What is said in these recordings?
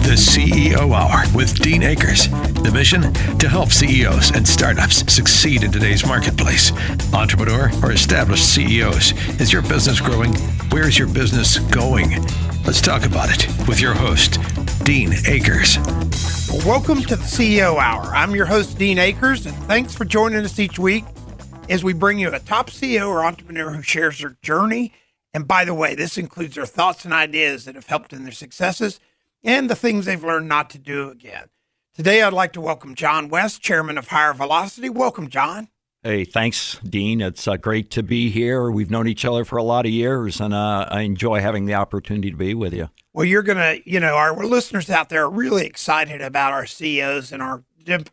The CEO Hour with Dean Akers. The mission? To help CEOs and startups succeed in today's marketplace. Entrepreneur or established CEOs, is your business growing? Where's your business going? Let's talk about it with your host, Dean Akers. Well, welcome to the CEO Hour. I'm your host, Dean Akers, and thanks for joining us each week as we bring you a top CEO or entrepreneur who shares their journey. And by the way, this includes their thoughts and ideas that have helped in their successes and the things they've learned not to do again. Today, I'd like to welcome John West, chairman of HireVelocity. Welcome, John. Hey, thanks, Dean. It's great to be here. We've known each other for a lot of years, and I enjoy having the opportunity to be with you. Well, you're going to, our listeners out there are really excited about our CEOs and our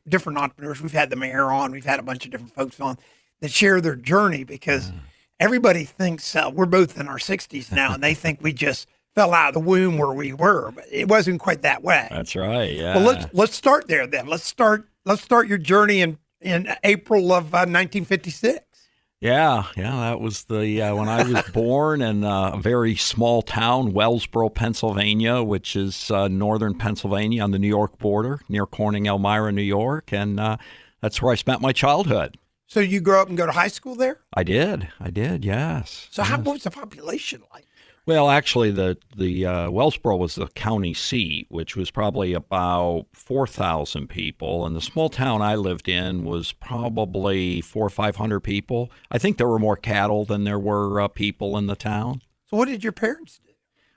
different entrepreneurs. We've had the mayor on. We've had a bunch of different folks on that share their journey because everybody thinks we're both in our 60s now, and they think we just fell out of the womb where we were, but it wasn't quite that way. That's right. Yeah. Well, let's start there then. Let's start your journey in April of 1956. Yeah. That was the when I was born in a very small town, Wellsboro, Pennsylvania, which is northern Pennsylvania on the New York border, near Corning, Elmira, New York, and that's where I spent my childhood. So you grew up and go to high school there? I did. Yes. So what was the population like? Well, actually, the Wellsboro was the county seat, which was probably about 4,000 people, and the small town I lived in was probably 400 or 500 people. I think there were more cattle than there were people in the town. So what did your parents do?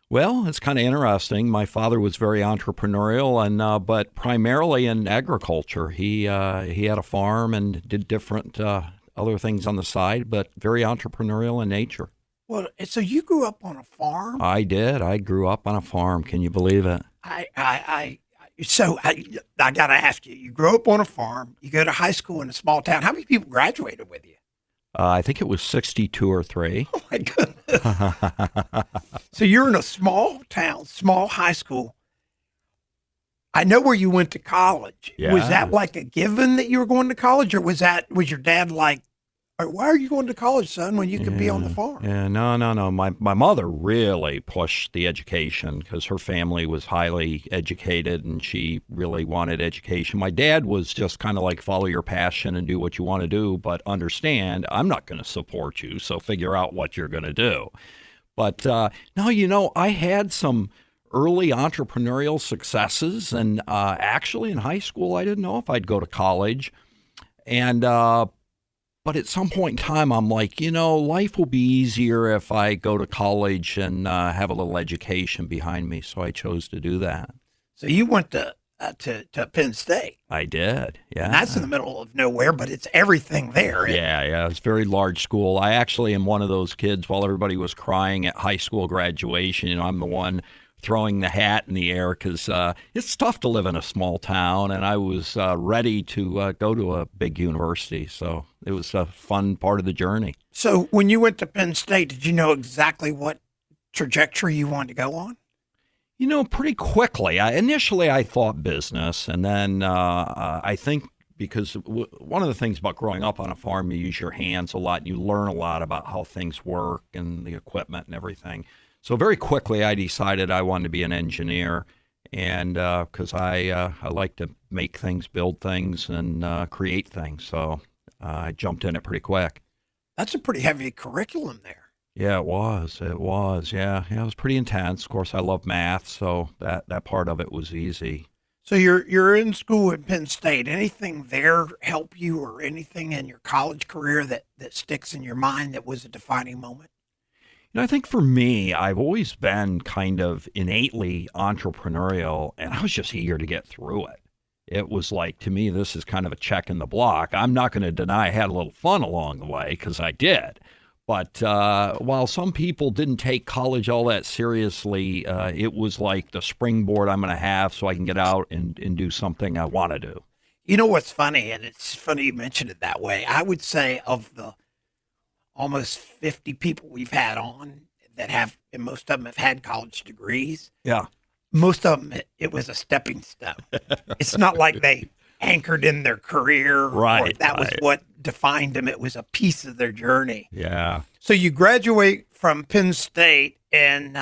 Well, it's kind of interesting. My father was very entrepreneurial, and but primarily in agriculture. He had a farm and did different other things on the side, but very entrepreneurial in nature. Well, so you grew up on a farm? I did. I grew up on a farm. Can you believe it? I got to ask you, you grew up on a farm, you go to high school in a small town. How many people graduated with you? I think it was 62 or 3. Oh, my goodness. So you're in a small town, small high school. I know where you went to college. Yeah. Was that like a given that you were going to college, or was your dad like, why are you going to college, son, when you could be on the farm? Yeah, no. My mother really pushed the education because her family was highly educated and she really wanted education. My dad was just kind of like follow your passion and do what you want to do, but understand I'm not going to support you, so figure out what you're going to do. But no, I had some early entrepreneurial successes, and actually in high school I didn't know if I'd go to college, and but at some point in time, I'm like, life will be easier if I go to college and have a little education behind me. So I chose to do that. So you went to Penn State. I did, yeah. And that's in the middle of nowhere, but it's everything there. Yeah. It's a very large school. I actually am one of those kids, while everybody was crying at high school graduation, I'm the one throwing the hat in the air because it's tough to live in a small town, and I was ready to go to a big university. So it was a fun part of the journey. So when you went to Penn State, did you know exactly what trajectory you wanted to go on? Pretty quickly. Initially, I thought business, and then I think because one of the things about growing up on a farm, you use your hands a lot, and you learn a lot about how things work and the equipment and everything. So very quickly, I decided I wanted to be an engineer, and because I like to make things, build things, and create things. So I jumped in it pretty quick. That's a pretty heavy curriculum there. Yeah, it was. Yeah, it was pretty intense. Of course, I love math, so that part of it was easy. So you're in school at Penn State. Anything there help you, or anything in your college career that sticks in your mind that was a defining moment? I think for me, I've always been kind of innately entrepreneurial, and I was just eager to get through it. It was like, to me, this is kind of a check in the block. I'm not going to deny I had a little fun along the way, because I did. But while some people didn't take college all that seriously, it was like the springboard I'm going to have so I can get out and do something I want to do. You know what's funny, and it's funny you mentioned it that way, I would say of the almost 50 people we've had on that have, and most of them have had college degrees. Yeah. Most of them, it was a stepping stone. It's not like they anchored in their career. Right. Or that was what defined them. It was a piece of their journey. Yeah. So you graduate from Penn State, and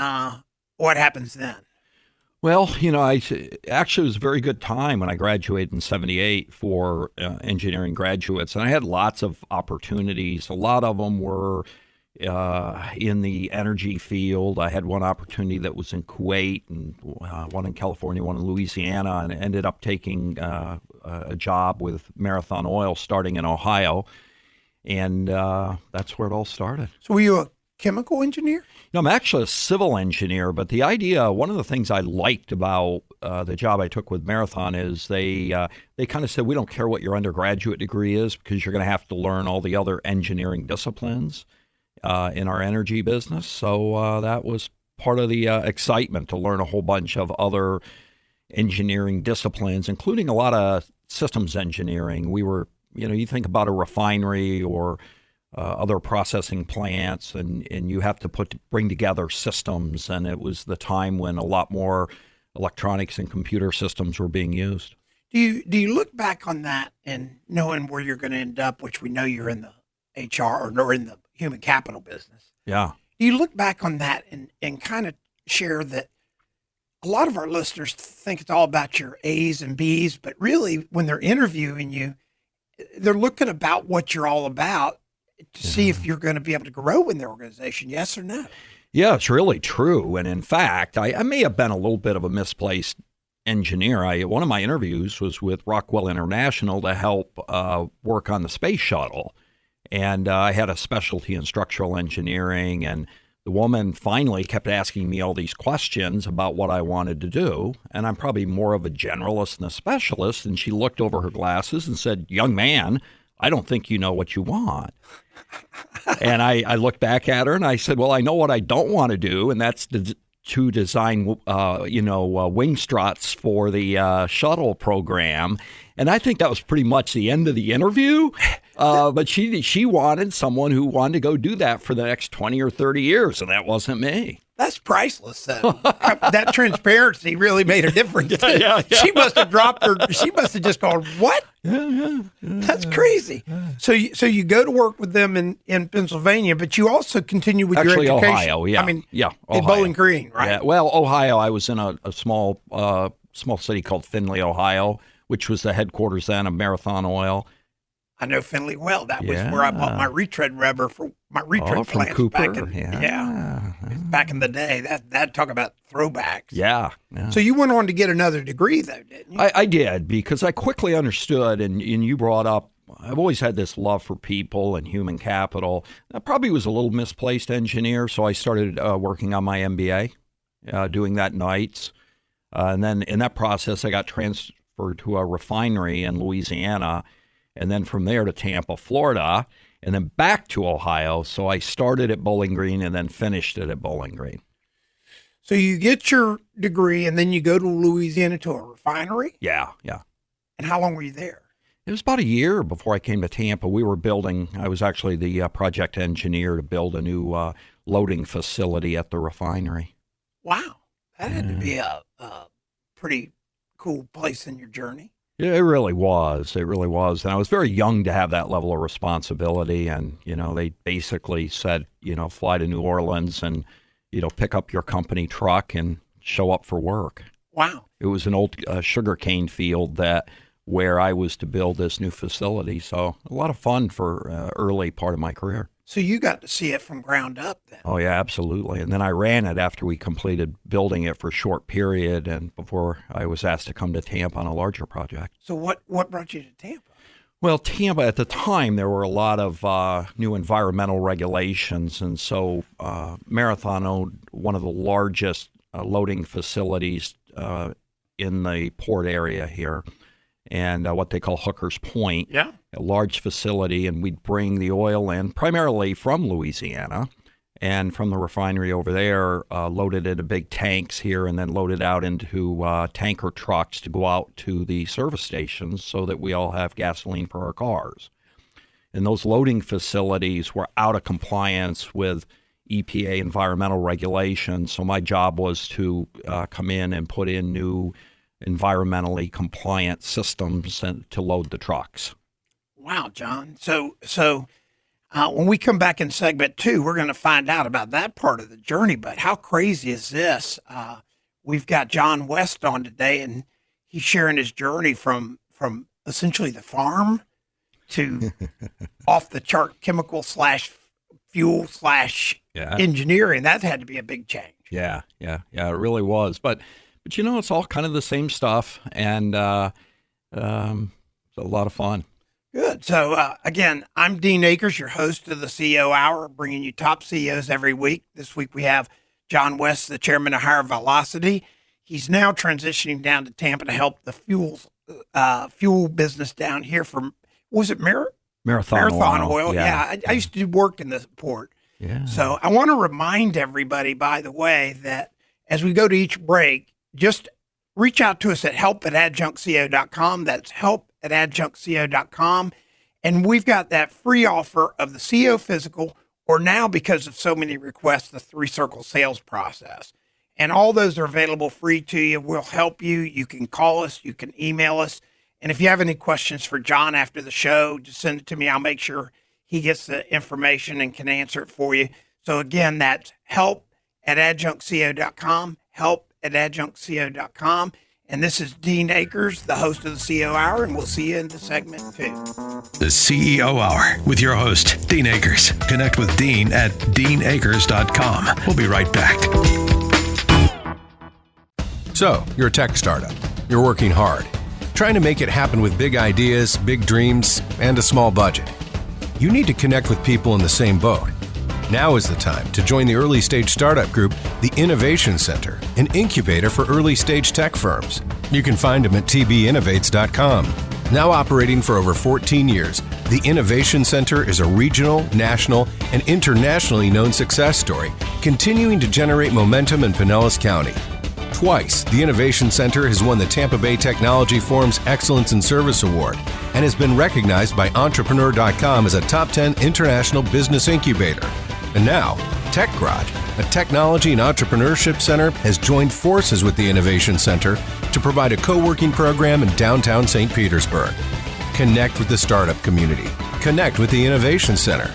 what happens then? Well, I actually it was a very good time when I graduated in '78 for engineering graduates, and I had lots of opportunities. A lot of them were in the energy field. I had one opportunity that was in Kuwait, and one in California, one in Louisiana, and ended up taking a job with Marathon Oil starting in Ohio, and that's where it all started. So were you a chemical engineer? No, I'm actually a civil engineer, but the idea, one of the things I liked about the job I took with Marathon is they kind of said, we don't care what your undergraduate degree is because you're going to have to learn all the other engineering disciplines in our energy business. So that was part of the excitement to learn a whole bunch of other engineering disciplines, including a lot of systems engineering. We were, you think about a refinery or other processing plants, and you have to bring together systems. And it was the time when a lot more electronics and computer systems were being used. Do you look back on that and knowing where you're going to end up, which we know you're in the HR or in the human capital business? Yeah. Do you look back on that and kind of share that a lot of our listeners think it's all about your A's and B's, but really when they're interviewing you, they're looking about what you're all about to see if you're going to be able to grow in their organization, yes or no? Yeah, it's really true. And in fact, I may have been a little bit of a misplaced engineer. One of my interviews was with Rockwell International to help work on the space shuttle. And I had a specialty in structural engineering, and the woman finally kept asking me all these questions about what I wanted to do. And I'm probably more of a generalist than a specialist. And she looked over her glasses and said, "Young man, I don't think you know what you want." And I looked back at her and I said, "Well, I know what I don't want to do, and that's to design, wing struts for the shuttle program." And I think that was pretty much the end of the interview. But she wanted someone who wanted to go do that for the next 20 or 30 years, and that wasn't me. That's priceless. That transparency really made a difference. Yeah. She must have dropped her. She must have just gone, "What? That's crazy." So you go to work with them in Pennsylvania, but you also continue with Actually, your education. Ohio, yeah. I mean, yeah, in Ohio. Bowling Green, right? Yeah. Well, Ohio, I was in a small city called Findlay, Ohio, which was the headquarters then of Marathon Oil. I know Findlay well. That was where I bought my retread rubber for my retread from plants Cooper. back in the day. That talk about throwbacks. Yeah. So you went on to get another degree, though, didn't you? I did, because I quickly understood, and you brought up, I've always had this love for people and human capital. I probably was a little misplaced engineer, so I started working on my MBA, doing that nights. And then in that process, I got transferred to a refinery in Louisiana, and then from there to Tampa, Florida, and then back to Ohio. So I started at Bowling Green and then finished it at Bowling Green. So you get your degree, and then you go to Louisiana to a refinery? Yeah. And how long were you there? It was about a year before I came to Tampa. I was actually the project engineer to build a new loading facility at the refinery. Wow. That had to be a pretty cool place in your journey. Yeah, it really was. It really was. And I was very young to have that level of responsibility. And, they basically said, fly to New Orleans and, pick up your company truck and show up for work. Wow. It was an old sugarcane field where I was to build this new facility. So a lot of fun for early part of my career. So you got to see it from ground up then. Oh, yeah, absolutely. And then I ran it after we completed building it for a short period and before I was asked to come to Tampa on a larger project. So what brought you to Tampa? Well, Tampa, at the time, there were a lot of new environmental regulations. And so Marathon owned one of the largest loading facilities in the port area here, and what they call Hooker's Point. Yeah. A large facility, and we'd bring the oil in primarily from Louisiana and from the refinery over there, loaded into big tanks here and then loaded out into tanker trucks to go out to the service stations so that we all have gasoline for our cars. And those loading facilities were out of compliance with EPA environmental regulations, so my job was to come in and put in new environmentally compliant systems to load the trucks. Wow, John. So when we come back in segment 2, we're going to find out about that part of the journey. But how crazy is this? we've got John West on today, and he's sharing his journey from essentially the farm to off the chart chemical / fuel / engineering. That had to be a big change. Yeah, it really was. But it's all kind of the same stuff, and it's a lot of fun. Good. So, again, I'm Dean Akers, your host of the CEO Hour, bringing you top CEOs every week. This week we have John West, the chairman of HireVelocity. He's now transitioning down to Tampa to help the fuel business down here from, was it Marathon Oil? Yeah. I used to work in the port. Yeah. So I want to remind everybody, by the way, that as we go to each break, just reach out to us at help@adjunctco.com. That's help@adjunctco.com. And we've got that free offer of the CEO Physical, or now, because of so many requests, the 3-Circle sales process. And all those are available free to you. We'll help you. You can call us. You can email us. And if you have any questions for John after the show, just send it to me. I'll make sure he gets the information and can answer it for you. So again, that's help@adjunctco.com, help@adjunctco.com. And this is Dean Akers, the host of the CEO Hour, and we'll see you in the segment 2. The CEO Hour with your host, Dean Akers. Connect with Dean at deanakers.com. We'll be right back. So, you're a tech startup. You're working hard, trying to make it happen with big ideas, big dreams, and a small budget. You need to connect with people in the same boat. Now is the time to join the early stage startup group, the Innovation Center, an incubator for early stage tech firms. You can find them at tbinnovates.com. Now operating for over 14 years, the Innovation Center is a regional, national, and internationally known success story, continuing to generate momentum in Pinellas County. Twice, the Innovation Center has won the Tampa Bay Technology Forum's Excellence in Service Award and has been recognized by Entrepreneur.com as a top 10 international business incubator. And now, Tech Garage, a technology and entrepreneurship center, has joined forces with the Innovation Center to provide a co-working program in downtown St. Petersburg. Connect with the startup community. Connect with the Innovation Center.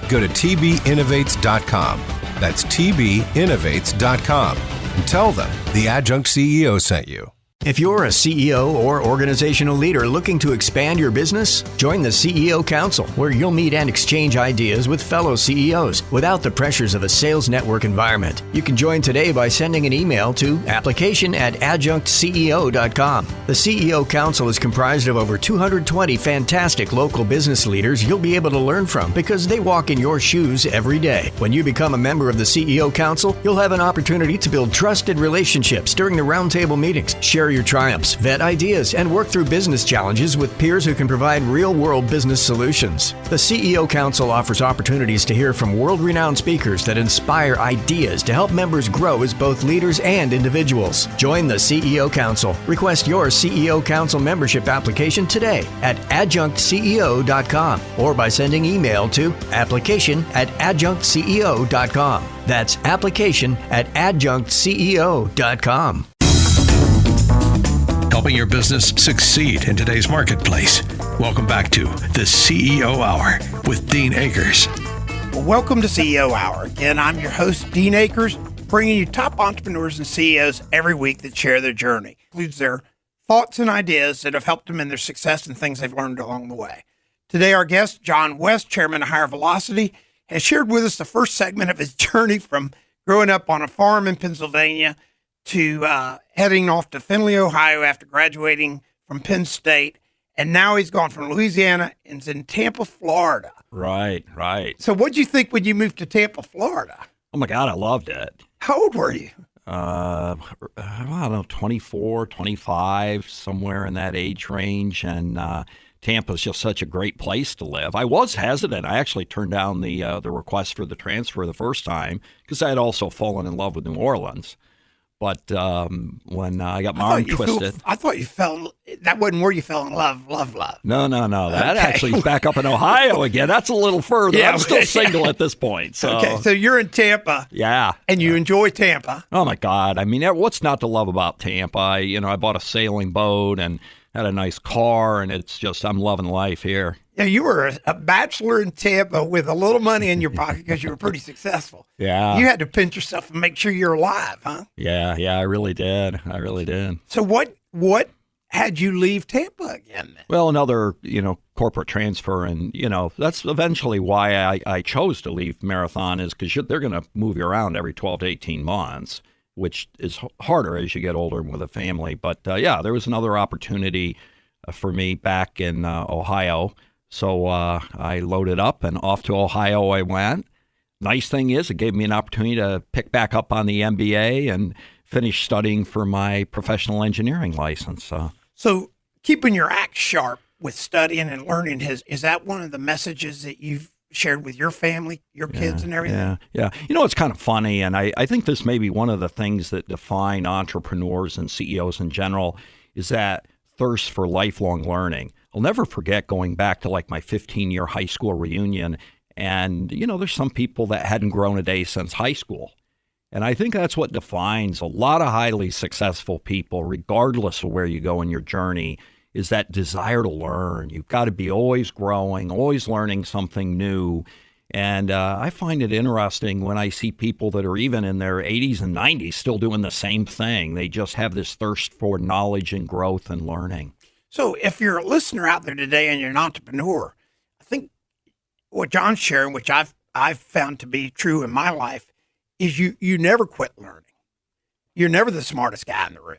Go to tbinnovates.com. That's tbinnovates.com. And tell them the Adjunct CEO sent you. If you're a CEO or organizational leader looking to expand your business, join the CEO Council, where you'll meet and exchange ideas with fellow CEOs without the pressures of a sales network environment. You can join today by sending an email to application@adjunctceo.com. The CEO Council is comprised of over 220 fantastic local business leaders you'll be able to learn from because they walk in your shoes every day. When you become a member of the CEO Council, you'll have an opportunity to build trusted relationships during the roundtable meetings, share your triumphs, vet ideas, and work through business challenges with peers who can provide real-world business solutions. The CEO Council offers opportunities to hear from world-renowned speakers that inspire ideas to help members grow as both leaders and individuals. Join the CEO Council. Request your CEO Council membership application today at adjunctceo.com or by sending email to application@adjunctceo.com. That's application@adjunctceo.com. Helping your business succeed in today's marketplace. Welcome back to the CEO Hour with Dean Akers. Well, welcome to CEO Hour. Again, I'm your host, Dean Akers, bringing you top entrepreneurs and CEOs every week that share their journey. Includes their thoughts and ideas that have helped them in their success and things they've learned along the way. Today, our guest, John West, chairman of HireVelocity, has shared with us the first segment of his journey from growing up on a farm in Pennsylvania to heading off to Findlay, Ohio after graduating from Penn State. And now he's gone from Louisiana and is in Tampa, Florida. Right. So what'd you think when you moved to Tampa, Florida? Oh, my God, I loved it. How old were you? I don't know, 24, 25, somewhere in that age range. And Tampa's just such a great place to live. I was hesitant. I actually turned down the request for the transfer the first time because I had also fallen in love with New Orleans. But when I got my arm twisted. I thought you that wasn't where you fell in love. No. That actually is back up in Ohio again. That's a little further. Yeah, I'm still single at this point. So. Okay, so you're in Tampa. Yeah. And you enjoy Tampa. Oh, my God. I mean, what's not to love about Tampa? I bought a sailing boat and had a nice car, and it's just, I'm loving life here. Yeah, you were a bachelor in Tampa with a little money in your pocket because you were pretty successful. Yeah. You had to pinch yourself and make sure you're alive, huh? Yeah, I really did. So what had you leave Tampa again then? Well, another, corporate transfer. And, that's eventually why I chose to leave Marathon, is because they're going to move you around every 12 to 18 months, which is harder as you get older with a family. But, there was another opportunity for me back in Ohio. So I loaded up and off to Ohio I went. Nice thing is it gave me an opportunity to pick back up on the MBA and finish studying for my professional engineering license. So keeping your act sharp with studying and learning, is that one of the messages that you've shared with your family, your kids and everything? Yeah. It's kind of funny, and I think this may be one of the things that define entrepreneurs and CEOs in general, is that thirst for lifelong learning. I'll never forget going back to like my 15-year high school reunion, and, there's some people that hadn't grown a day since high school. And I think that's what defines a lot of highly successful people, regardless of where you go in your journey, is that desire to learn. You've got to be always growing, always learning something new. And I find it interesting when I see people that are even in their 80s and 90s still doing the same thing. They just have this thirst for knowledge and growth and learning. So if you're a listener out there today and you're an entrepreneur, I think what John's sharing, which I've found to be true in my life, is you never quit learning. You're never the smartest guy in the room.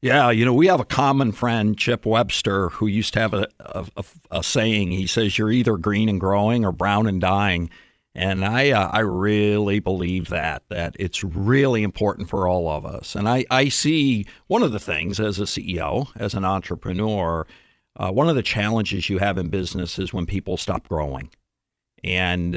Yeah, we have a common friend, Chip Webster, who used to have a saying. He says, you're either green and growing or brown and dying. And I really believe that it's really important for all of us. And I see one of the things as a CEO, as an entrepreneur, one of the challenges you have in business is when people stop growing. And,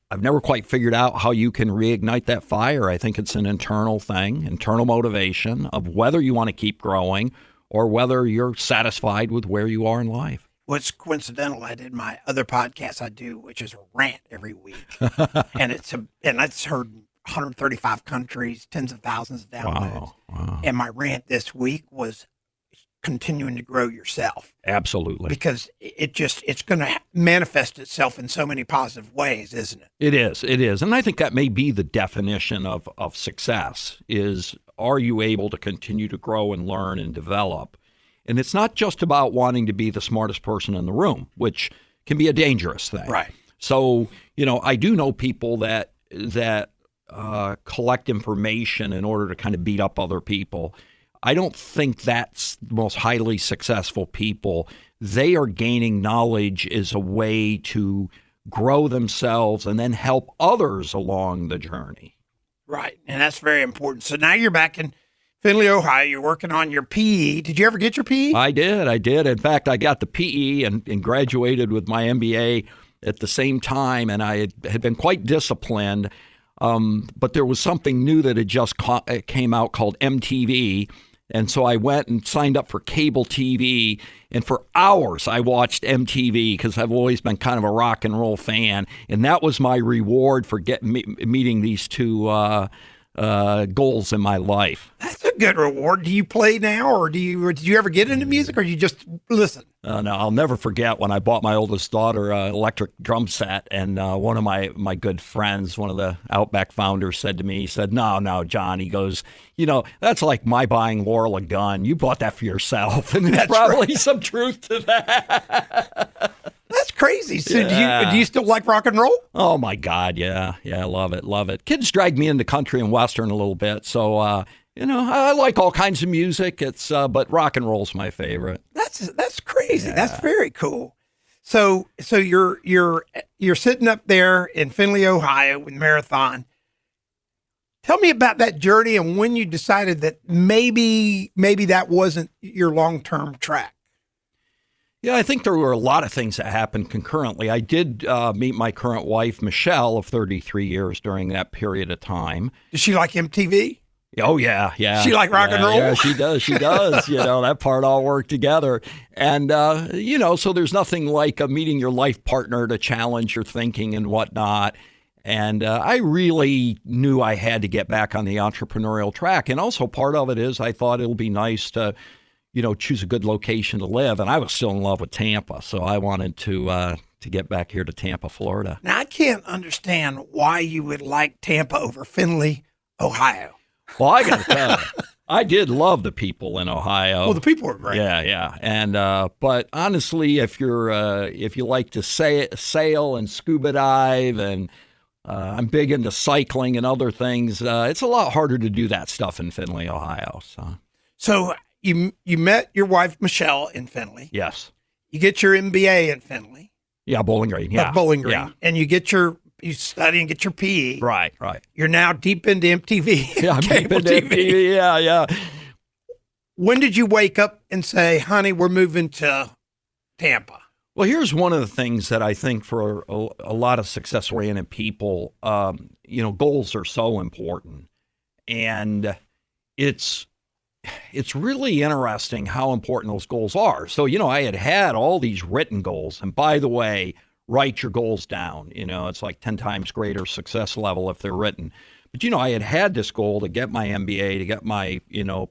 I've never quite figured out how you can reignite that fire. I think it's an internal thing, internal motivation of whether you want to keep growing or whether you're satisfied with where you are in life. Well, it's coincidental. I did my other podcast I do, which is a rant every week. and it's heard 135 countries, tens of thousands of downloads. Wow. And my rant this week was continuing to grow yourself. Absolutely. Because it's going to manifest itself in so many positive ways, isn't it? It is. And I think that may be the definition of success is, are you able to continue to grow and learn and develop? And it's not just about wanting to be the smartest person in the room, which can be a dangerous thing. Right. So, I do know people that collect information in order to kind of beat up other people. I don't think that's the most highly successful people. They are gaining knowledge as a way to grow themselves and then help others along the journey. Right. And that's very important. So now you're back in Findlay, Ohio. You're working on your PE. Did you ever get your PE? I did. In fact, I got the PE and graduated with my MBA at the same time, and I had been quite disciplined. But there was something new that had just came out called MTV. And so I went and signed up for cable TV, and for hours I watched MTV because I've always been kind of a rock and roll fan, and that was my reward for meeting these two goals in my life. That's a good reward. Do you play now, or did you ever get into music, or do you just listen? No, I'll never forget when I bought my oldest daughter an electric drum set, and one of my good friends, one of the Outback founders, said to me, he said, no, John, he goes, that's like my buying Laurel a gun. You bought that for yourself. And there's probably some truth to that. That's crazy. So do you still like rock and roll? Oh, my God, yeah. Yeah, I love it. Kids drag me into country and Western a little bit, so I like all kinds of music. It's but rock and roll's my favorite. That's crazy. Yeah. That's very cool. So you're sitting up there in Findlay, Ohio with Marathon. Tell me about that journey and when you decided that maybe that wasn't your long-term track. Yeah, I think there were a lot of things that happened concurrently. I did meet my current wife, Michelle, of 33 years during that period of time. Does she like MTV? Oh, yeah. She like rock and roll? Yeah, she does. That part all worked together. And, so there's nothing like meeting your life partner to challenge your thinking and whatnot. And I really knew I had to get back on the entrepreneurial track. And also part of it is I thought it'll be nice to, choose a good location to live. And I was still in love with Tampa, so I wanted to get back here to Tampa, Florida. Now, I can't understand why you would like Tampa over Findlay, Ohio. Well, I got to tell you, I did love the people in Ohio. Well, the people were great. Yeah. And but honestly, if you like to sail and scuba dive, and I'm big into cycling and other things, it's a lot harder to do that stuff in Findlay, Ohio. So you met your wife Michelle in Findlay. Yes. You get your MBA in Findlay. Yeah, Bowling Green. Yeah, Bowling Green, yeah. And you study and get your PE. Right. You're now deep into MTV. Yeah, I'm deep into MTV. Yeah. When did you wake up and say, honey, we're moving to Tampa? Well, here's one of the things that I think for a lot of success-oriented people, goals are so important. And it's really interesting how important those goals are. So, I had all these written goals. And by the way, write your goals down. It's like 10 times greater success level if they're written. But, I had this goal to get my MBA, to get my,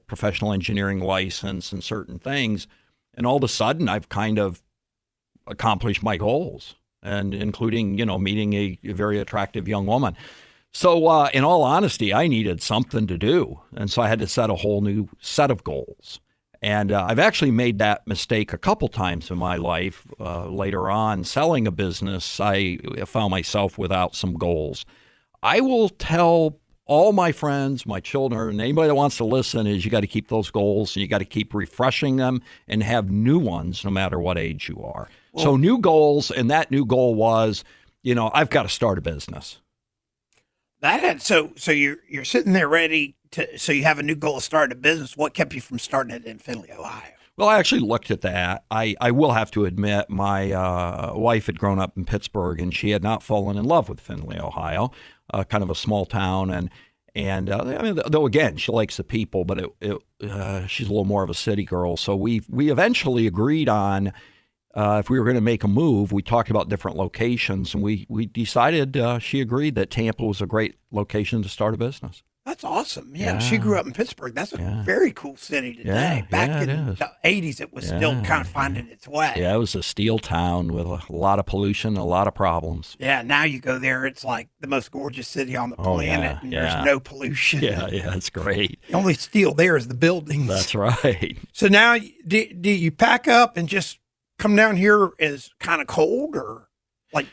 professional engineering license and certain things. And all of a sudden, I've kind of accomplished my goals, and including, meeting a very attractive young woman. So in all honesty, I needed something to do. And so I had to set a whole new set of goals. And I've actually made that mistake a couple times in my life. Later on, selling a business, I found myself without some goals. I will tell all my friends, my children, and anybody that wants to listen, is you got to keep those goals, and you got to keep refreshing them and have new ones no matter what age you are. Well, so new goals, and that new goal was, I've got to start a business. So you're sitting there ready to, so you have a new goal of starting a business. What kept you from starting it in Findlay, Ohio? Well, I actually looked at that. I will have to admit, my wife had grown up in Pittsburgh, and she had not fallen in love with Findlay, Ohio, kind of a small town. And though again, she likes the people, but she's a little more of a city girl. So we eventually agreed on, if we were going to make a move, we talked about different locations, and we decided, she agreed that Tampa was a great location to start a business. That's awesome. Yeah. She grew up in Pittsburgh. That's a very cool city today. Back in the 80s, it was still kind of finding its way. Yeah, it was a steel town with a lot of pollution, a lot of problems. Yeah, now you go there, it's like the most gorgeous city on the planet, and there's no pollution. Yeah, it's great. The only steel there is the buildings. That's right. So now, do you pack up and just come down here as kind of cold, or like?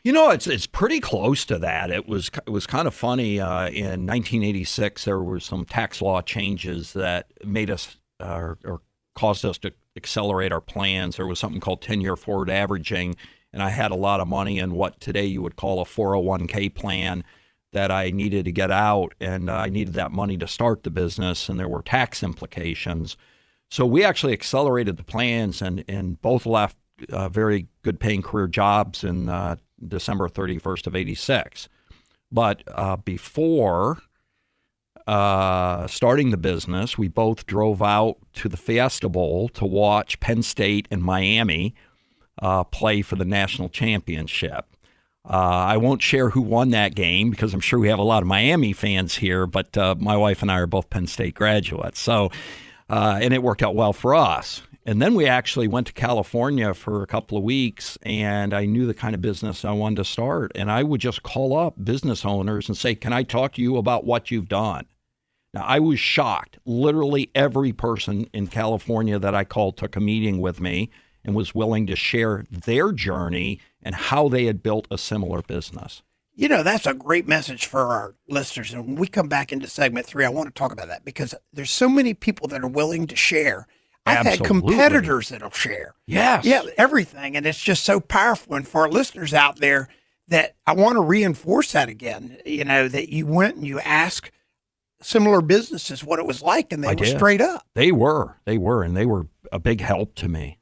It's pretty close to that. It was kind of funny. In 1986, there were some tax law changes that made us or caused us to accelerate our plans. There was something called 10-year forward averaging, and I had a lot of money in what today you would call a 401k plan that I needed to get out, and I needed that money to start the business, and there were tax implications. So we actually accelerated the plans, and both left very good paying career jobs in December 31st of 86. But before starting the business, we both drove out to the Fiesta Bowl to watch Penn State and Miami play for the national championship. I won't share who won that game because I'm sure we have a lot of Miami fans here, but my wife and I are both Penn State graduates. So, and it worked out well for us. And then we actually went to California for a couple of weeks, and I knew the kind of business I wanted to start. And I would just call up business owners and say, can I talk to you about what you've done? Now, I was shocked. Literally every person in California that I called took a meeting with me and was willing to share their journey and how they had built a similar business. That's a great message for our listeners. And when we come back into segment 3, I want to talk about that because there's so many people that are willing to share. I've had competitors that'll share. Yes. Yeah, everything. And it's just so powerful. And for our listeners out there, that I want to reinforce that again, that you went and you asked similar businesses what it was like, and they were straight up. They were, and they were a big help to me.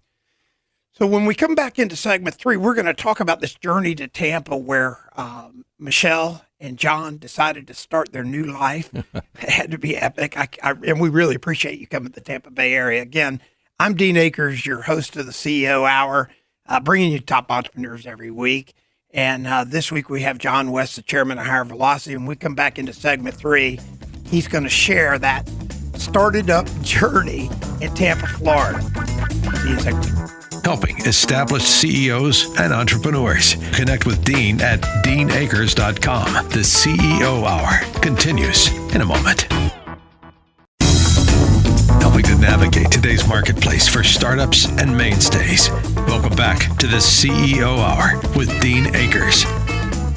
So when we come back into segment 3, we're going to talk about this journey to Tampa where Michelle and John decided to start their new life. It had to be epic. And we really appreciate you coming to the Tampa Bay area. Again, I'm Dean Akers, your host of the CEO Hour, bringing you top entrepreneurs every week. And this week we have John West, the chairman of HireVelocity. And when we come back into segment 3, he's going to share that started-up journey in Tampa, Florida. See you next week. Helping established CEOs and entrepreneurs. Connect with Dean at deanakers.com. The CEO Hour continues in a moment. Helping to navigate today's marketplace for startups and mainstays. Welcome back to the CEO Hour with Dean Akers.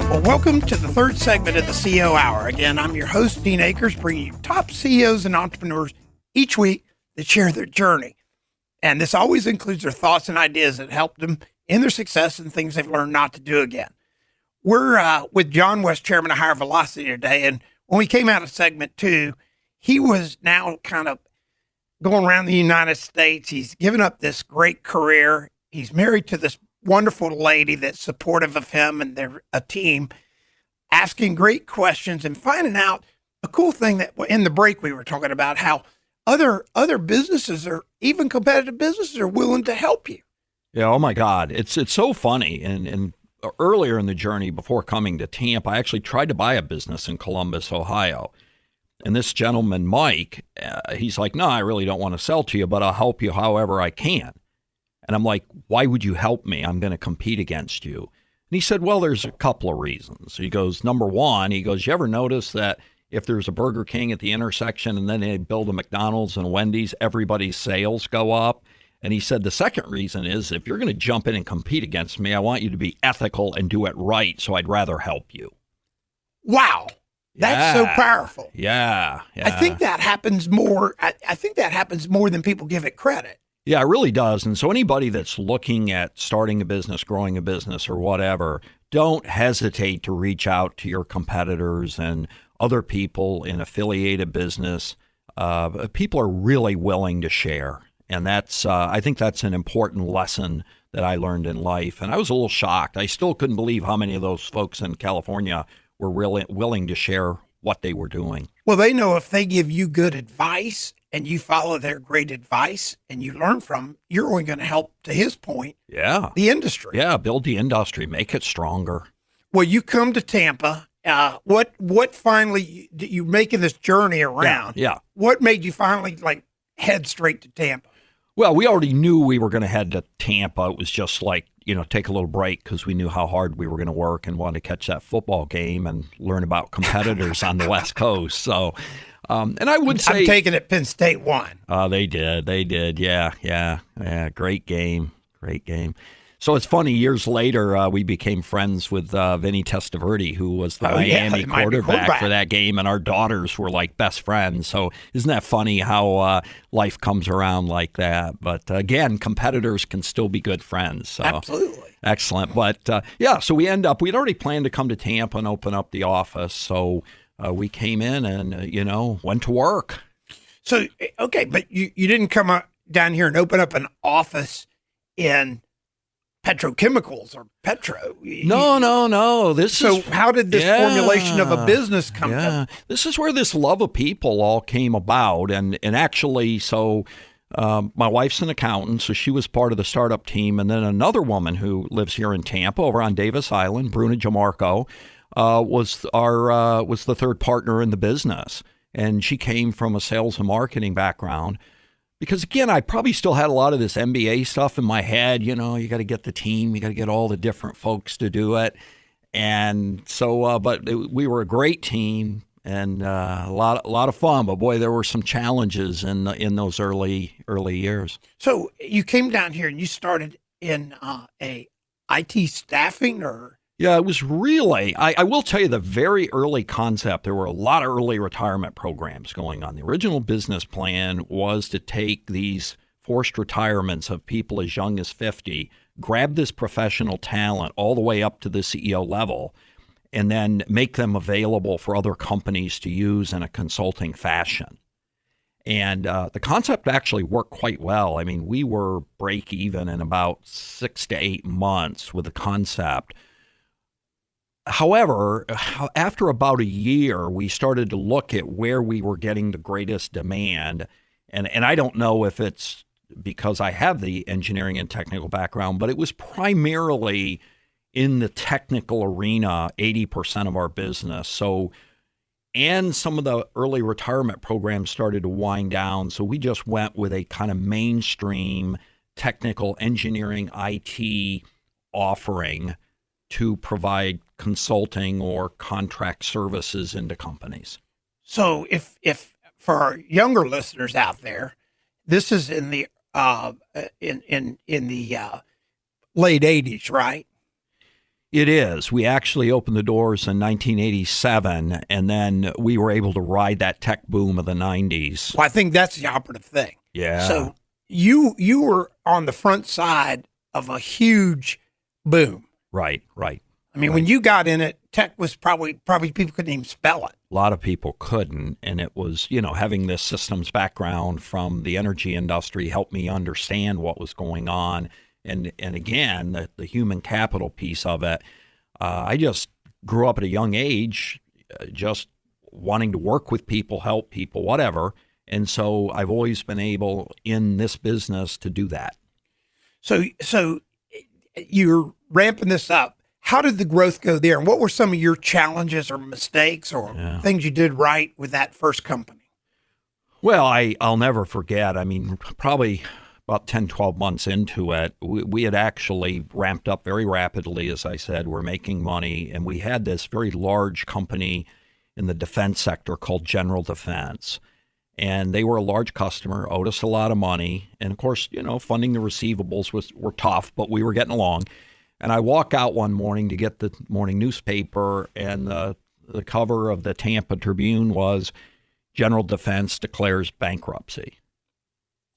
Well, welcome to the third segment of the CEO Hour. Again, I'm your host, Dean Akers, bringing you top CEOs and entrepreneurs each week that share their journey. And this always includes their thoughts and ideas that help them in their success and things they've learned not to do again. We're with John West, chairman of HireVelocity today. And when we came out of segment 2, he was now kind of going around the United States. He's given up this great career. He's married to this wonderful lady that's supportive of him and they're a team, asking great questions and finding out a cool thing that in the break we were talking about how other businesses or even competitive businesses are willing to help you. Yeah, oh my God. It's so funny. And earlier in the journey before coming to Tampa, I actually tried to buy a business in Columbus, Ohio. And this gentleman, Mike, he's like, no, I really don't want to sell to you, but I'll help you however I can. And I'm like, why would you help me? I'm going to compete against you. And he said, well, there's a couple of reasons. He goes, number one, he goes, you ever notice that if there's a Burger King at the intersection and then they build a McDonald's and a Wendy's, everybody's sales go up? And he said, the second reason is if you're going to jump in and compete against me, I want you to be ethical and do it right. So I'd rather help you. Wow. That's so powerful. Yeah. I think that happens more. I think that happens more than people give it credit. Yeah, it really does. And so anybody that's looking at starting a business, growing a business, or whatever, don't hesitate to reach out to your competitors and other people in affiliated business. People are really willing to share. And that's I think that's an important lesson that I learned in life. And I was a little shocked. I still couldn't believe how many of those folks in California were really willing to share what they were doing. Well, they know if they give you good advice and you follow their great advice and you learn from them, you're only going to help, to his point, the industry. Yeah, build the industry, make it stronger. Well, you come to Tampa. What finally, you making this journey around? Yeah. What made you finally head straight to Tampa? Well, we already knew we were going to head to Tampa. It was just like, take a little break because we knew how hard we were going to work and wanted to catch that football game and learn about competitors on the West Coast. So, and I would say, I'm taking it Penn State won. They did. Yeah. Great game. So it's funny, years later, we became friends with Vinny Testaverde, who was the Miami quarterback for that game, and our daughters were like best friends. So isn't that funny how life comes around like that? But again, competitors can still be good friends. So. Absolutely. Excellent. But so we'd already planned to come to Tampa and open up the office. So we came in and, went to work. So, okay, but you didn't come down here and open up an office in petrochemicals or petro. No. How did this formulation of a business come to? This is where this love of people all came about. And actually, my wife's an accountant, so she was part of the startup team. And then another woman who lives here in Tampa over on Davis Island, Bruna Jamarco, was the third partner in the business. And she came from a sales and marketing background. Because, again, I probably still had a lot of this MBA stuff in my head. You got to get the team. You got to get all the different folks to do it. And so, we were a great team and a lot of fun. But, boy, there were some challenges in those early years. So you came down here and you started in a IT staffing or? Yeah, it was really, I will tell you the very early concept, there were a lot of early retirement programs going on. The original business plan was to take these forced retirements of people as young as 50, grab this professional talent all the way up to the CEO level, and then make them available for other companies to use in a consulting fashion. And the concept actually worked quite well. I mean, we were break even in about 6 to 8 months with the concept. However, after about a year, we started to look at where we were getting the greatest demand. And I don't know if it's because I have the engineering and technical background, but it was primarily in the technical arena, 80% of our business. So and some of the early retirement programs started to wind down. So we just went with a kind of mainstream technical engineering IT offering to provide consulting or contract services into companies. So if for our younger listeners out there, this is in the late 80s, right? It is. We actually opened the doors in 1987, and then we were able to ride that tech boom of the 90s. Well, I think that's the operative thing. Yeah. So you were on the front side of a huge boom. Right. I mean, when you got in it, tech was probably people couldn't even spell it. A lot of people couldn't, and it was, having this systems background from the energy industry helped me understand what was going on. And again, the human capital piece of it, I just grew up at a young age just wanting to work with people, help people, whatever. And so I've always been able in this business to do that. So you're ramping this up. How did the growth go there? And what were some of your challenges or mistakes or things you did right with that first company? Well, I'll never forget. I mean, probably about 10, 12 months into it, we had actually ramped up very rapidly. As I said, we're making money. And we had this very large company in the defense sector called General Defense. And they were a large customer, owed us a lot of money. And of course, funding the receivables were tough, but we were getting along. And I walk out one morning to get the morning newspaper, and the cover of the Tampa Tribune was General Defense declares bankruptcy.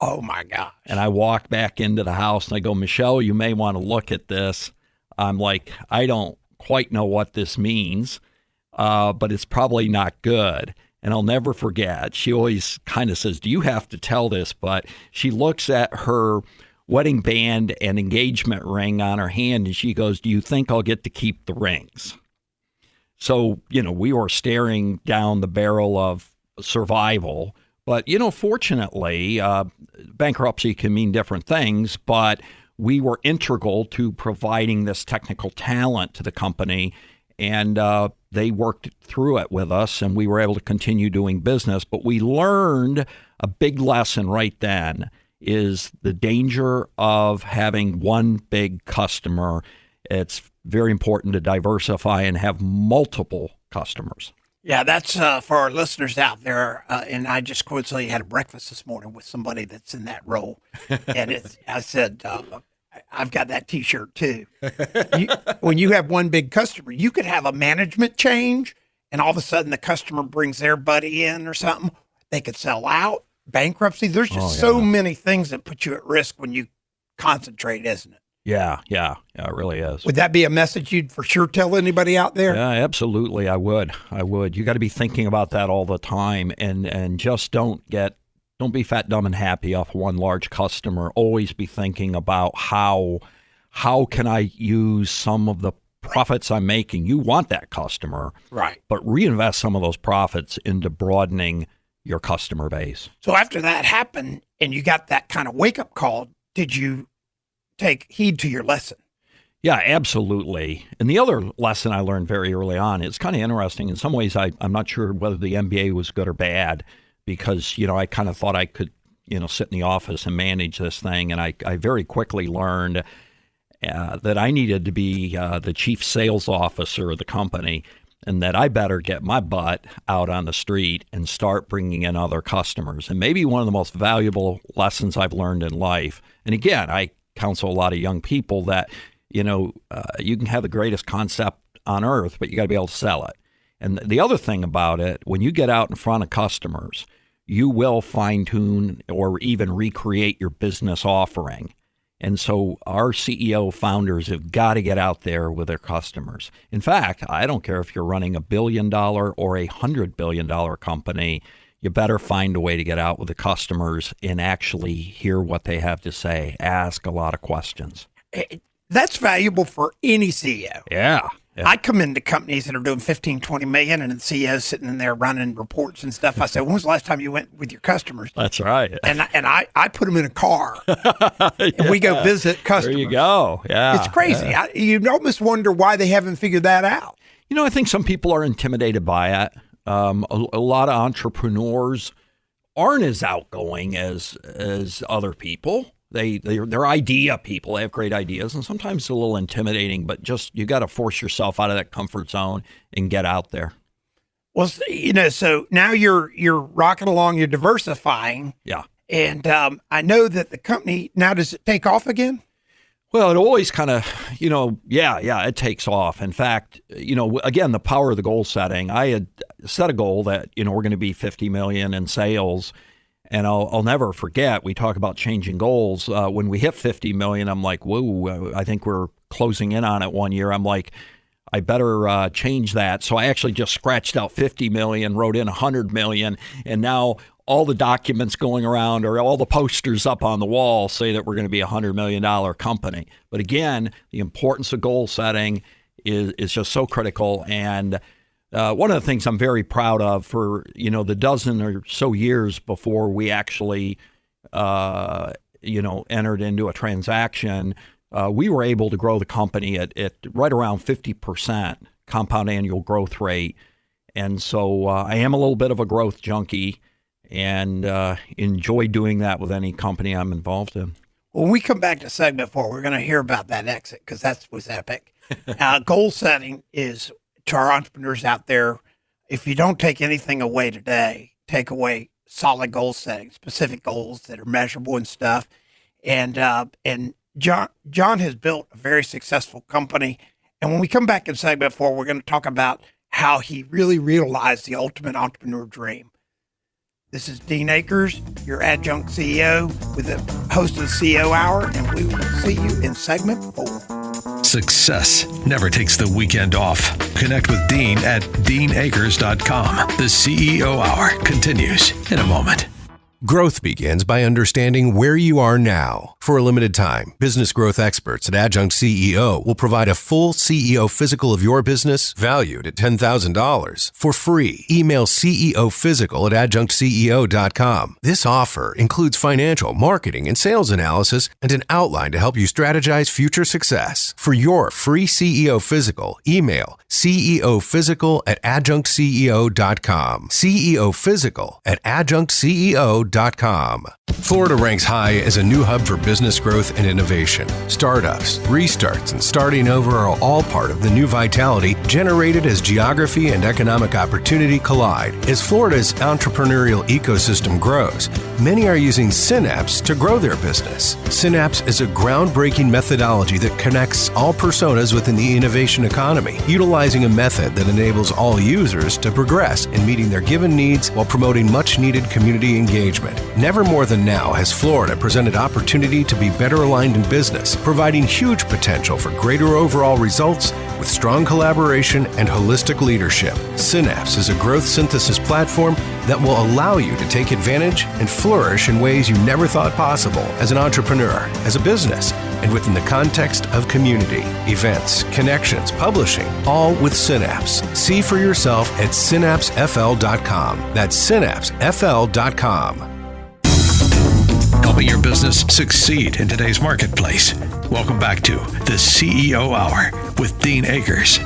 Oh, my gosh. And I walk back into the house and I go, Michelle, you may want to look at this. I'm like, I don't quite know what this means, but it's probably not good. And I'll never forget, she always kind of says, do you have to tell this? But she looks at her wedding band and engagement ring on her hand, and she goes, do you think I'll get to keep the rings? So, we were staring down the barrel of survival. But, fortunately, bankruptcy can mean different things, but we were integral to providing this technical talent to the company, and they worked through it with us, and we were able to continue doing business. But we learned a big lesson right then is the danger of having one big customer. It's very important to diversify and have multiple customers. Yeah, that's for our listeners out there. And I just coincidentally had a breakfast this morning with somebody that's in that role. And I said, I've got that T-shirt too. When you have one big customer, you could have a management change and all of a sudden the customer brings their buddy in or something. They could sell out, bankruptcy. There's just so many things that put you at risk when you concentrate, isn't it? Yeah, it really is. Would that be a message you'd for sure tell anybody out there? Yeah, absolutely. I would. You got to be thinking about that all the time, and just don't be fat, dumb, and happy off one large customer. Always be thinking about how can I use some of the profits I'm making. You want that customer, right? But reinvest some of those profits into broadening your customer base. So after that happened, and you got that kind of wake up call, did you take heed to your lesson? Yeah, absolutely. And the other lesson I learned very early on, it's kind of interesting. In some ways, I'm not sure whether the MBA was good or bad because, I kind of thought I could, sit in the office and manage this thing. And I very quickly learned that I needed to be the chief sales officer of the company and that I better get my butt out on the street and start bringing in other customers. And maybe one of the most valuable lessons I've learned in life, and again, I counsel a lot of young people that, you can have the greatest concept on earth, but you got to be able to sell it. And the other thing about it, when you get out in front of customers, you will fine tune or even recreate your business offering. And so our CEO founders have got to get out there with their customers. In fact, I don't care if you're running $1 billion or a $100 billion company, you better find a way to get out with the customers and actually hear what they have to say. Ask a lot of questions. That's valuable for any CEO. Yeah. I come into companies that are doing 15, 20 million and the CEO's sitting in there running reports and stuff. I say, when was the last time you went with your customers? That's right. And I put them in a car and we go visit customers. There you go. Yeah. It's crazy. You almost wonder why they haven't figured that out. I think some people are intimidated by it. A lot of entrepreneurs aren't as outgoing as other people. They're idea people. They have great ideas, and sometimes it's a little intimidating. But just you got to force yourself out of that comfort zone and get out there. Well, so now you're rocking along. You're diversifying. Yeah. And I know that the company now, does it take off again? Well, it always kind of, it takes off. In fact, again, the power of the goal setting. I had set a goal that, we're going to be 50 million in sales. And I'll never forget, we talk about changing goals. When we hit 50 million, I'm like, whoa, I think we're closing in on it one year. I'm like, I better change that. So I actually just scratched out 50 million, wrote in 100 million, and now all the documents going around or all the posters up on the wall say that we're going to be a $100 million company. But again, the importance of goal setting is just so critical. And one of the things I'm very proud of for, the dozen or so years before we actually, entered into a transaction, we were able to grow the company at right around 50% compound annual growth rate. And so I am a little bit of a growth junkie and enjoy doing that with any company I'm involved in. When we come back to segment 4, we're going to hear about that exit because that was epic. Goal setting is, to our entrepreneurs out there, if you don't take anything away today, take away solid goal setting, specific goals that are measurable and stuff. And John has built a very successful company. And when we come back in segment 4, we're going to talk about how he really realized the ultimate entrepreneur dream. This is Dean Akers, your adjunct CEO, with the host of the CEO Hour, and we will see you in segment 4. Success never takes the weekend off. Connect with Dean at deanakers.com. The CEO Hour continues in a moment. Growth begins by understanding where you are now. For a limited time, business growth experts at Adjunct CEO will provide a full CEO physical of your business valued at $10,000 for free. Email ceophysical@adjunctceo.com. This offer includes financial, marketing, and sales analysis and an outline to help you strategize future success. For your free CEO physical, email ceophysical@adjunctceo.com. ceophysical@adjunctceo.com. Florida ranks high as a new hub for business growth and innovation. Startups, restarts, and starting over are all part of the new vitality generated as geography and economic opportunity collide. As Florida's entrepreneurial ecosystem grows, many are using Synapse to grow their business. Synapse is a groundbreaking methodology that connects all personas within the innovation economy, utilizing a method that enables all users to progress in meeting their given needs while promoting much-needed community engagement. Never more than now has Florida presented opportunity to be better aligned in business, providing huge potential for greater overall results with strong collaboration and holistic leadership. Synapse is a growth synthesis platform that will allow you to take advantage and flourish in ways you never thought possible as an entrepreneur, as a business, and within the context of community, events, connections, publishing, all with Synapse. See for yourself at synapsefl.com. That's synapsefl.com. Helping your business succeed in today's marketplace. Welcome back to the CEO Hour with Dean Akers.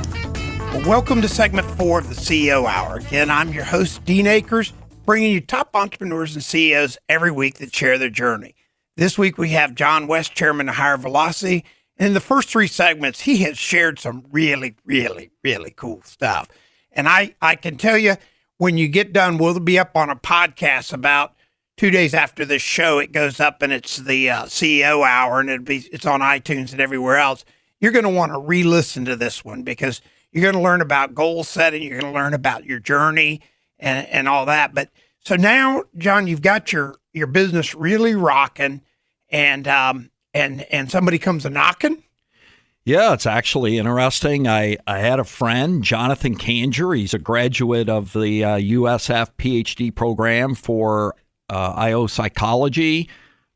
Well, welcome to segment 4 of the CEO Hour. Again, I'm your host, Dean Akers, bringing you top entrepreneurs and CEOs every week that share their journey. This week, we have John West, chairman of HireVelocity. And in the first 3 segments, he has shared some really, really, really cool stuff. And I can tell you, when you get done, we'll be up on a podcast about 2 days after this show. It goes up, and it's the CEO Hour, and it's on iTunes and everywhere else. You're going to want to re-listen to this one because you're going to learn about goal setting. You're going to learn about your journey and all that. But so now, John, you've got your business really rocking, and somebody comes a knocking. Yeah, it's actually interesting. I had a friend, Jonathan Kanger. He's a graduate of the USF PhD program for IO psychology,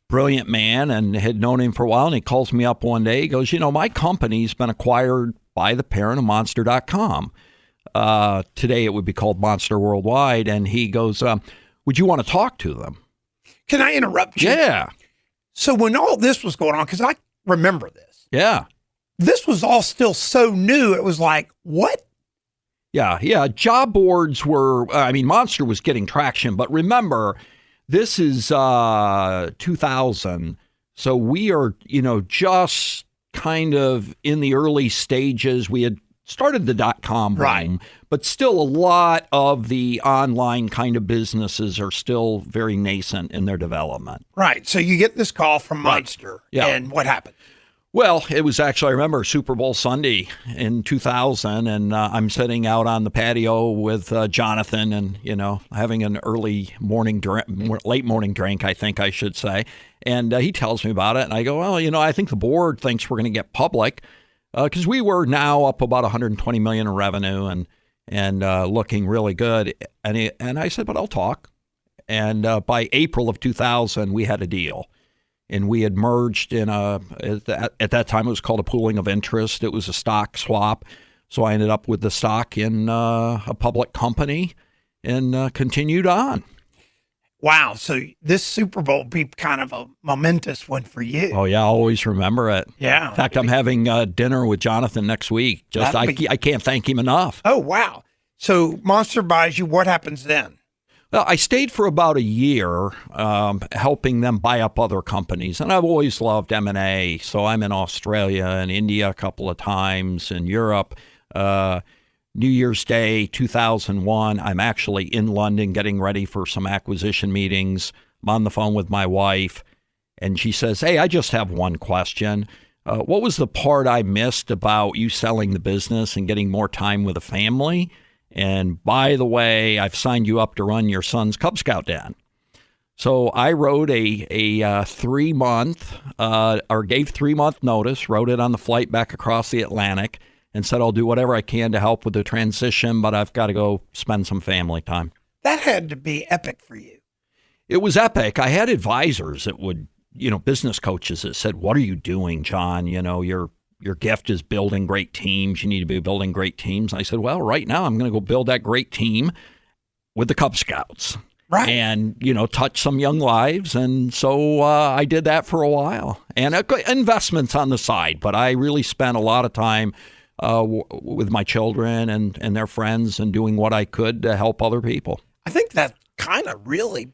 brilliant man, and had known him for a while. And he calls me up one day. He goes, my company's been acquired by the parent of Monster.com. Today it would be called Monster Worldwide. And he goes, would you want to talk to them? Can I interrupt you? Yeah. So when all this was going on, because I remember this. Yeah. This was all still so new. It was like, what? Yeah. Job boards were, Monster was getting traction, but remember, this is 2000. So we are, just kind of in the early stages. We had started the .com boom, Right. but still a lot of the online kind of businesses are still very nascent in their development. Right. So you get this call from Right. Monster. Yeah. And what happened? Well, it was actually, I remember Super Bowl Sunday in 2000, and I'm sitting out on the patio with Jonathan and, having an late morning drink, I think I should say. And he tells me about it, and I go, well, I think the board thinks we're going to get public because we were now up about $120 million in revenue and looking really good. And I said, but I'll talk. And by April of 2000, we had a deal. And we had merged at that time it was called a pooling of interest. It was a stock swap. So I ended up with the stock in a public company and continued on. Wow. So this Super Bowl be kind of a momentous one for you. Oh, yeah. I always remember it. Yeah. In fact, I'm having dinner with Jonathan next week. I can't thank him enough. Oh, wow. So Monster buys you. What happens then? Well, I stayed for about a year helping them buy up other companies, and I've always loved M&A, so I'm in Australia and India a couple of times, in Europe. New Year's Day 2001, I'm actually in London getting ready for some acquisition meetings. I'm on the phone with my wife, and she says, hey, I just have one question. What was the part I missed about you selling the business and getting more time with the family? And by the way, I've signed you up to run your son's Cub Scout den. So I wrote a 3-month or gave 3-month notice, wrote it on the flight back across the Atlantic and said, I'll do whatever I can to help with the transition, but I've got to go spend some family time. That had to be epic for you. It was epic. I had advisors that would, business coaches that said, what are you doing, John? Your gift is building great teams. You need to be building great teams. I said, well, right now I'm going to go build that great team with the Cub Scouts. Right. And, touch some young lives. And so I did that for a while. And investments on the side. But I really spent a lot of time with my children and their friends and doing what I could to help other people. I think that kind of really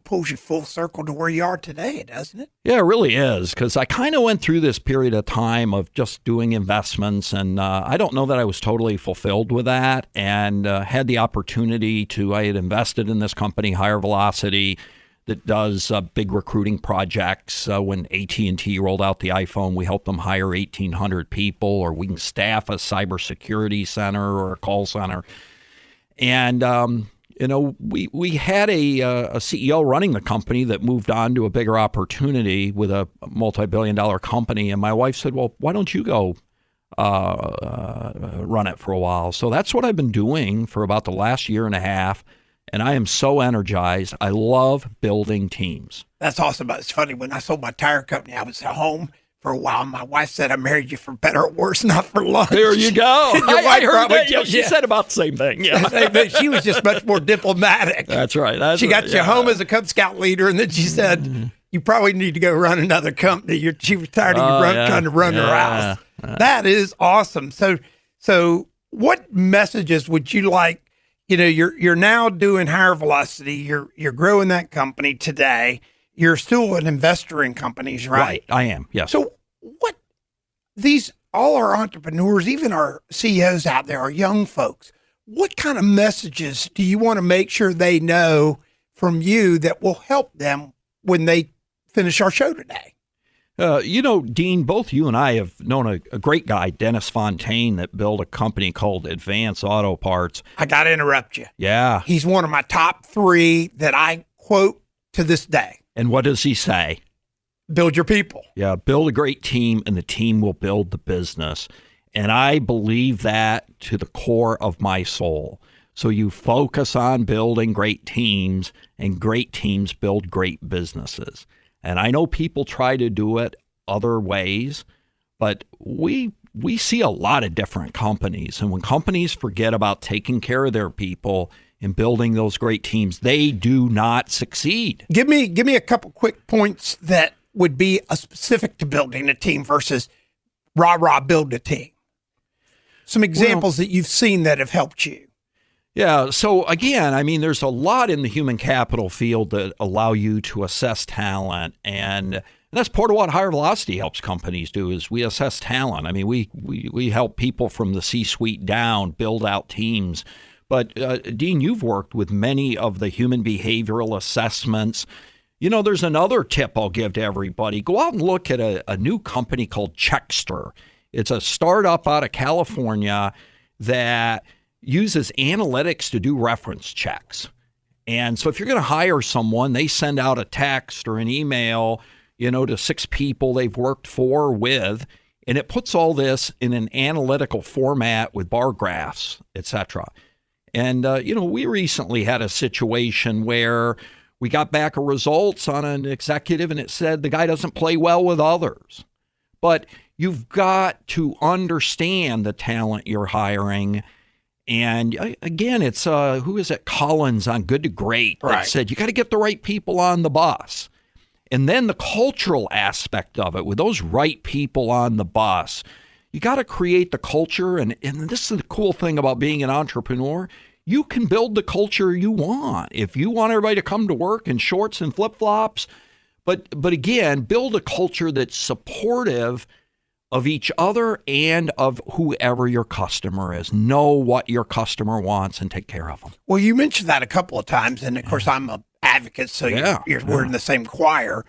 pulls you full circle to where you are today, doesn't it? Yeah, it really is, because I kind of went through this period of time of just doing investments, and I don't know that I was totally fulfilled with that, and had the opportunity I had invested in this company, HireVelocity, that does big recruiting projects. When AT&T rolled out the iPhone, we helped them hire 1,800 people, or we can staff a cybersecurity center or a call center. And we had a CEO running the company that moved on to a bigger opportunity with a multi-billion-dollar company. And my wife said, well, why don't you go run it for a while? So that's what I've been doing for about the last year and a half. And I am so energized. I love building teams. That's awesome. It's funny. When I sold my tire company, I was at home for a while. My wife said, I married you for better or worse, not for lunch. There you go. I heard that. Yeah, she said about the same thing. Yeah. But she was just much more diplomatic. That's right. She got you home as a Cub Scout leader, and then she said, you probably need to go run another company. She was tired of you trying to run her house. That is awesome. So what messages would you like? You're now doing HireVelocity. You're growing that company today. You're still an investor in companies, right? Right, I am, yes. So all our entrepreneurs, even our CEOs out there, our young folks, what kind of messages do you want to make sure they know from you that will help them when they finish our show today? Dean, both you and I have known a great guy, Dennis Fontaine, that built a company called Advance Auto Parts. I got to interrupt you. Yeah. He's one of my top 3 that I quote to this day. And what does he say? Build your people. Yeah, build a great team, and the team will build the business. And I believe that to the core of my soul. So you focus on building great teams, and great teams build great businesses. And I know people try to do it other ways, but we see a lot of different companies. And when companies forget about taking care of their people and building those great teams, they do not succeed. Give me a couple quick points that would be specific to building a team versus rah-rah build a team. some examples that you've seen that have helped you. Yeah. So again, I mean, there's a lot in the human capital field that allow you to assess talent, and that's part of what HireVelocity helps companies do is we assess talent. I mean, we help people from the C-suite down build out teams. But Dean, you've worked with many of the human behavioral assessments. You know, there's another tip I'll give to everybody. Go out and look at a new company called Checkster. It's a startup out of California that uses analytics to do reference checks. And so if you're going to hire someone, they send out a text or an email, you know, to 6 people they've worked for or with, and it puts all this in an analytical format with bar graphs, et cetera. And, you know, we recently had a situation where we got back a results on an executive and it said the guy doesn't play well with others. But you've got to understand the talent you're hiring. And again, it's, who is it? Collins on Good to Great that said, you got to get the right people on the bus. And then the cultural aspect of it, with those right people on the bus, you got to create the culture. And this is the cool thing about being an entrepreneur. You can build the culture you want. If you want everybody to come to work in shorts and flip-flops, but again, build a culture that's supportive of each other and of whoever your customer is. Know what your customer wants and take care of them. Well, you mentioned that a couple of times, and of course, I'm an advocate, so we're in the same choir.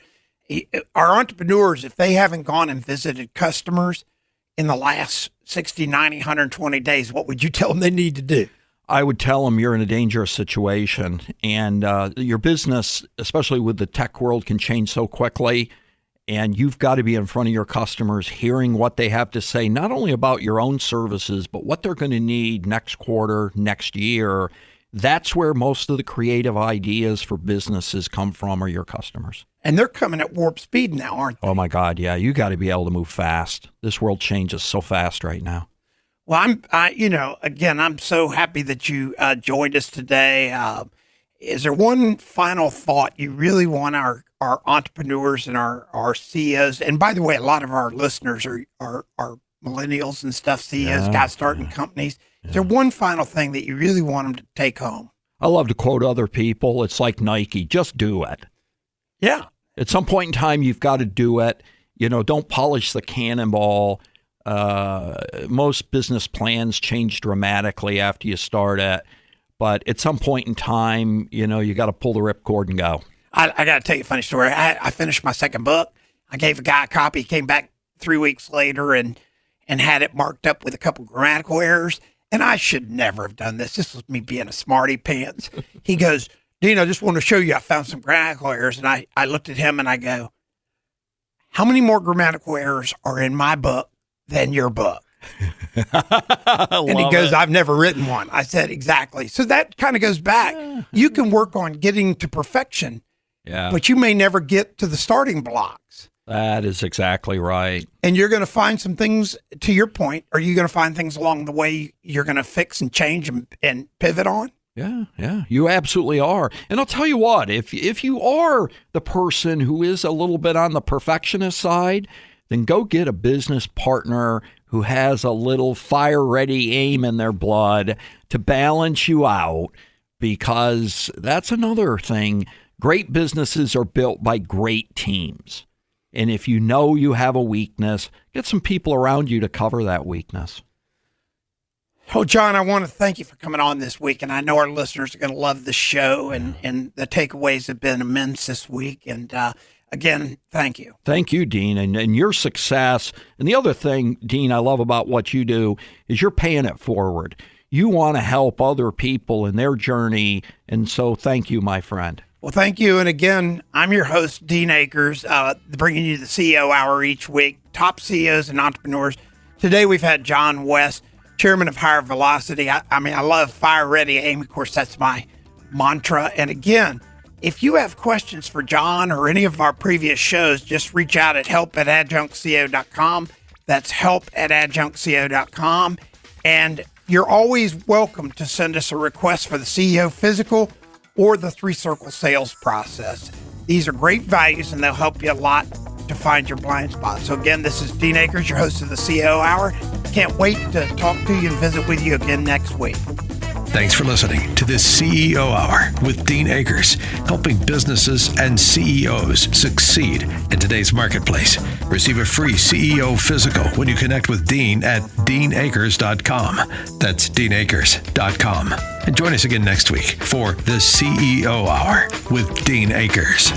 Our entrepreneurs, if they haven't gone and visited customers in the last 60, 90, 120 days, what would you tell them they need to do? I would tell them you're in a dangerous situation, and your business, especially with the tech world, can change so quickly. And you've got to be in front of your customers, hearing what they have to say, not only about your own services, but what they're going to need next quarter, next year. That's where most of the creative ideas for businesses come from, are your customers. And they're coming at warp speed now, aren't they? Oh, my God, yeah. You got to be able to move fast. This world changes so fast right now. Well, I'm so happy that you joined us today. Is there one final thought you really want our entrepreneurs and our CEOs, and by the way, a lot of our listeners are millennials and stuff, CEOs, guys starting companies. Is there one final thing that you really want them to take home? I love to quote other people. It's like Nike, just do it. Yeah. At some point in time, you've got to do it. You know, don't polish the cannonball. Most business plans change dramatically after you start it. But at some point in time, you know, you got to pull the ripcord and go. I got to tell you a funny story. I finished my second book. I gave a guy a copy. He came back 3 weeks later and had it marked up with a couple grammatical errors. And I should never have done this. This was me being a smarty pants. He goes, Dean, I just want to show you I found some grammatical errors. And I looked at him and I go, how many more grammatical errors are in my book than your book? And he goes, I've never written one. I said, exactly. So that kind of goes back. Yeah. You can work on getting to perfection, but you may never get to the starting blocks. That is exactly right. And you're going to find some things, to your point, are you going to find things along the way you're going to fix and change and pivot on? Yeah, you absolutely are. And I'll tell you what, if you are the person who is a little bit on the perfectionist side, then go get a business partner who has a little fire-ready aim in their blood to balance you out, because that's another thing. Great businesses are built by great teams. And if you know you have a weakness, get some people around you to cover that weakness. Oh, John, I want to thank you for coming on this week. And I know our listeners are going to love the show, and the takeaways have been immense this week. And again, thank you. Thank you, Dean, and your success. And the other thing, Dean, I love about what you do is you're paying it forward. You want to help other people in their journey. And so thank you, my friend. Well, thank you. And again, I'm your host, Dean Akers, bringing you the CEO Hour each week, top CEOs and entrepreneurs. Today, we've had John West, chairman of HireVelocity. I love fire ready aim. Of course, that's my mantra. And again, if you have questions for John or any of our previous shows, just reach out at help@adjunctco.com. That's help@adjunctco.com. And you're always welcome to send us a request for the CEO physical or the 3 Circle sales process. These are great values and they'll help you a lot. to find your blind spot. So again, this is Dean Akers, your host of the CEO Hour. Can't wait to talk to you and visit with you again next week. Thanks for listening to this CEO Hour with Dean Akers, helping businesses and CEOs succeed in today's marketplace. Receive a free CEO physical when you connect with Dean at deanakers.com. That's deanakers.com. And join us again next week for the CEO Hour with Dean Akers.